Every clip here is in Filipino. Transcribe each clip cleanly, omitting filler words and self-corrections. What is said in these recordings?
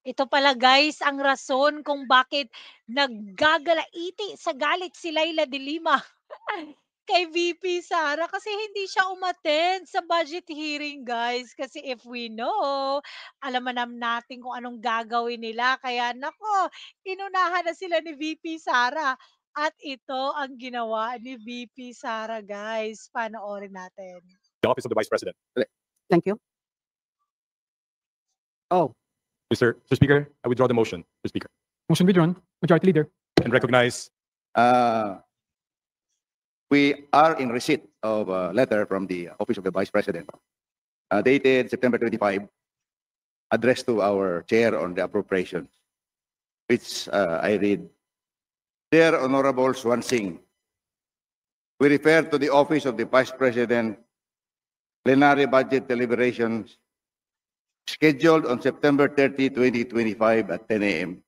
Ito pala guys ang rason kung bakit naggagalaiti sa galit si Laila de Lima kay VP Sara kasi hindi siya umattend sa budget hearing guys. Kasi if we know, alam naman natin kung anong gagawin nila. Kaya nako, inunahan na sila ni VP Sara. At ito ang ginawa ni VP Sara guys. Panoorin natin. The Office of the Vice President. Thank you. Oh, Mr. Speaker, I withdraw the motion, Mr. Speaker, Motion withdrawn. Majority Leader. and recognize We are in receipt of a letter from the Office of the Vice President, dated September 25, addressed to our chair on the appropriations, which I read. Dear Honorable Swan Singh, we refer to the Office of the Vice President plenary budget deliberations scheduled on September 30, 2025 at 10 a.m.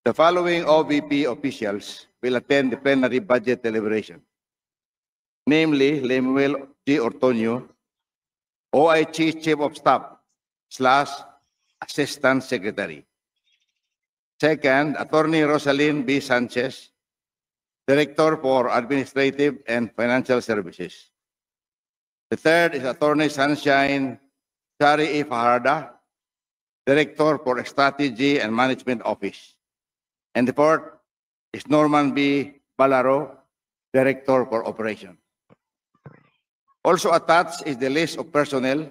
The following OVP officials will attend the plenary budget deliberation, namely Lemuel G. Ortonio, OIC Chief of Staff / Assistant Secretary. Second, Attorney Rosalyn B. Sanchez, Director for Administrative and Financial Services. The third is Attorney Sunshine Shari E. Fajarda, Director for Strategy and Management Office. And the fourth is Norman B. Balaro, Director for Operations. Also attached is the list of personnel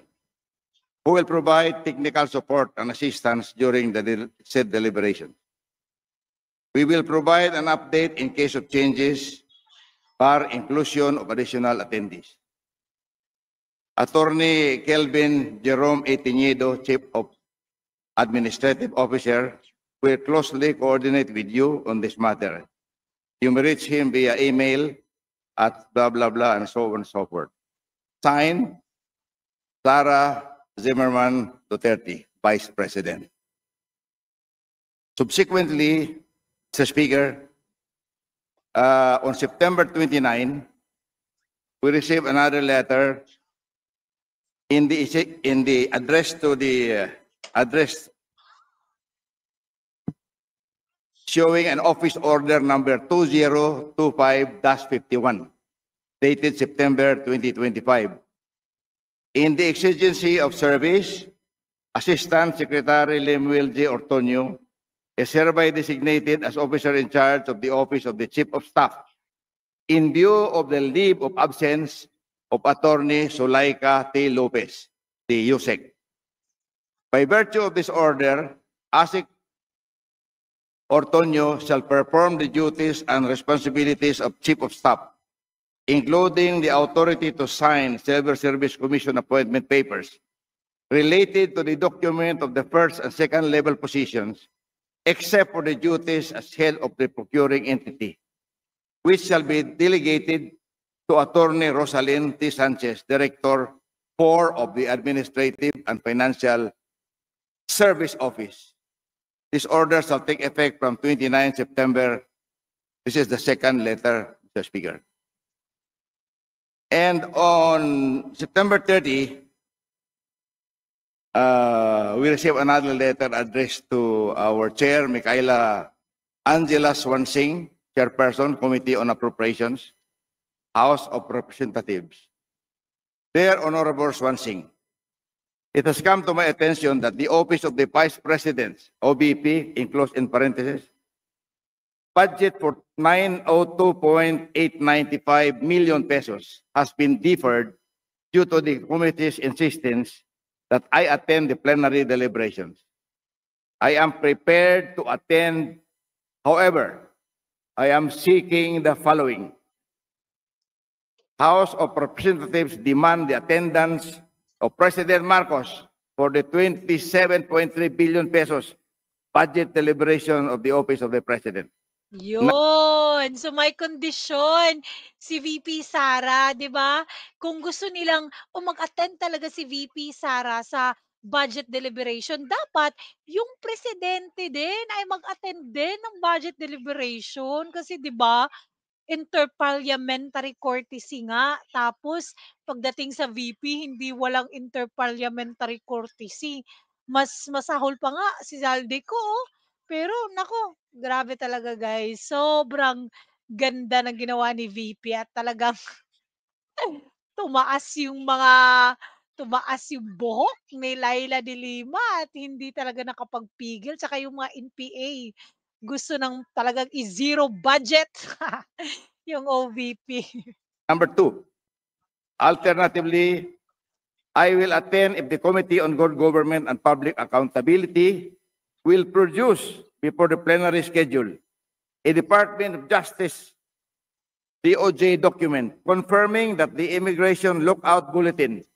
who will provide technical support and assistance during the said deliberation. We will provide an update in case of changes or inclusion of additional attendees. Attorney Kelvin Jerome A. Tiñedo, Chief of Administrative Officer, will closely coordinate with you on this matter. You may reach him via email at blah, blah, blah, and so on and so forth. Signed, Clara Zimmerman Duterte, Vice President. Subsequently, Mr. Speaker, on September 29, we received another letter in the address to the address showing an office order number 2025-51, dated September 2025. In the exigency of service, Assistant Secretary Lemuel J. Ortonio is hereby designated as officer in charge of the Office of the Chief of Staff in view of the leave of absence of Attorney Sulaika T. Lopez, the USEC. By virtue of this order, ASIC Ortonio shall perform the duties and responsibilities of Chief of Staff, including the authority to sign Civil Service Commission appointment papers related to the document of the first and second level positions, except for the duties as head of the procuring entity, which shall be delegated to Attorney Rosalyn T. Sanchez, Director 4 of the Administrative and Financial Service Office. This order shall take effect from 29 September. This is the second letter, Mr. Speaker. And on September 30, we received another letter addressed to our chair, Micaela Angela Swan Singh, Chairperson, Committee on Appropriations, House of Representatives. Dear Honorable Swan Singh, it has come to my attention that the Office of the Vice President, OVP, enclosed in parentheses, budget for 902.895 million pesos has been deferred due to the committee's insistence that I attend the plenary deliberations. I am prepared to attend. However, I am seeking the following. House of Representatives demand the attendance of President Marcos for the 27.3 billion pesos budget deliberation of the Office of the President. Yun. So may kondisyon si VP Sara, 'di ba? Kung gusto nilang mag-attend talaga si VP Sara sa budget deliberation, dapat yung presidente din ay mag-attend din ng budget deliberation kasi 'di ba? Interparliamentary courtesy nga. Tapos pagdating sa VP, hindi walang interparliamentary courtesy. Mas masahol pa nga si Zaldico, oh. Pero naku, grabe talaga guys. Sobrang ganda ng ginawa ni VP at talagang tumaas yung mga tumaas yung buhok ni Laila de Lima at hindi talaga nakapagpigil. Tsaka yung mga NPA, gusto ng talagang i-zero budget yung OVP. Number two, alternatively, I will attend if the Committee on Good Government and Public Accountability will produce before the plenary schedule a Department of Justice DOJ document confirming that the Immigration Lookout Bulletin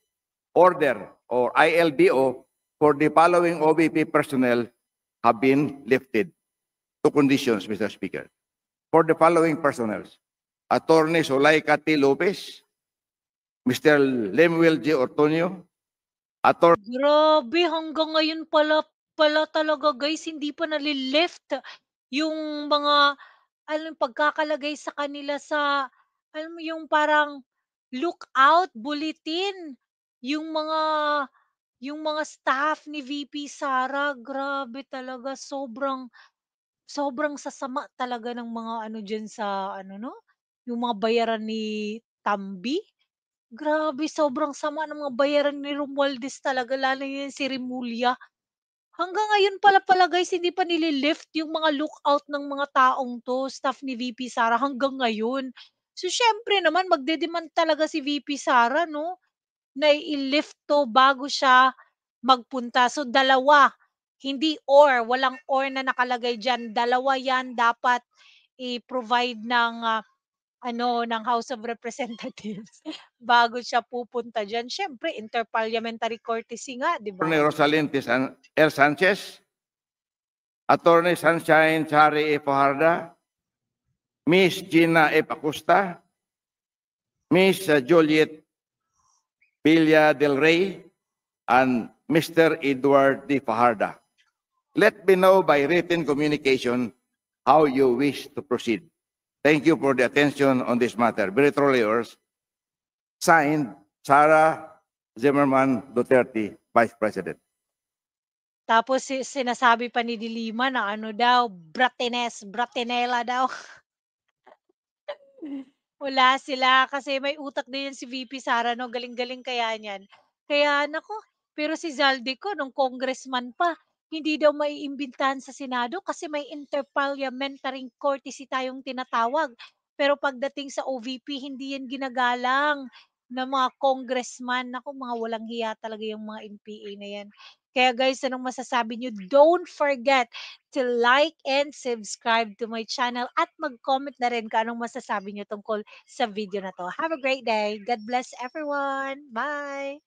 order or ILBO for the following OVP personnel have been lifted. Two conditions, Mr. Speaker. For the following personnel, Attorney Solaika T. Lopez, Mr. Lemuel G. Ortonio, Attorney Grabe, hanggang ngayon pala talaga guys, hindi pa nali-lift yung mga alam pagkakalagay sa kanila sa alam mo yung parang lookout bulletin, yung mga yung mga staff ni VP Sara, grabe talaga sobrang sobrang sasama talaga ng mga ano diyan sa ano 'no, yung mga bayaran ni Tambi. Grabe sobrang sama ng mga bayaran ni Romualdez talaga lalo yung si Remulla. Hanggang ngayon pala guys hindi pa nili-lift yung mga lookout ng mga taong 'to, staff ni VP Sara hanggang ngayon. So siyempre naman magde-demand talaga si VP Sara 'no, na i-lift 'to bago siya magpunta. So dalawa, hindi or, walang or na nakalagay diyan, dalawa 'yan dapat i-provide ng, ano, ng House of Representatives bago siya pupunta diyan. Siyempre interparliamentary courtesy nga, 'di ba? Rosalind R. Sanchez, Attorney Sunshine Chari E. Fajarda, Miss Gina F. Acosta, Miss Juliet Villa del Rey, and Mr. Edward D. Fajarda. Let me know by written communication how you wish to proceed. Thank you for the attention on this matter. Very truly yours. Signed, Sara Zimmerman Duterte, Vice President. Tapos sinasabi pa ni De Lima na ano daw, Bratinela daw. Wala sila kasi may utak din yan si VP Sara 'no, galing-galing kaya niyan. Kaya naku, pero si Zaldico nung congressman pa, hindi daw maiimbitahan sa Senado kasi may interparliamentary courtesy tayong tinatawag. Pero pagdating sa OVP hindi yan ginagalang ng mga congressman. Naku, mga walang hiya talaga yung mga NPA na yan. Kaya guys, anong masasabi niyo? Don't forget to like and subscribe to my channel at mag-comment na rin kung anong masasabi niyo tungkol sa video na 'to. Have a great day. God bless everyone. Bye.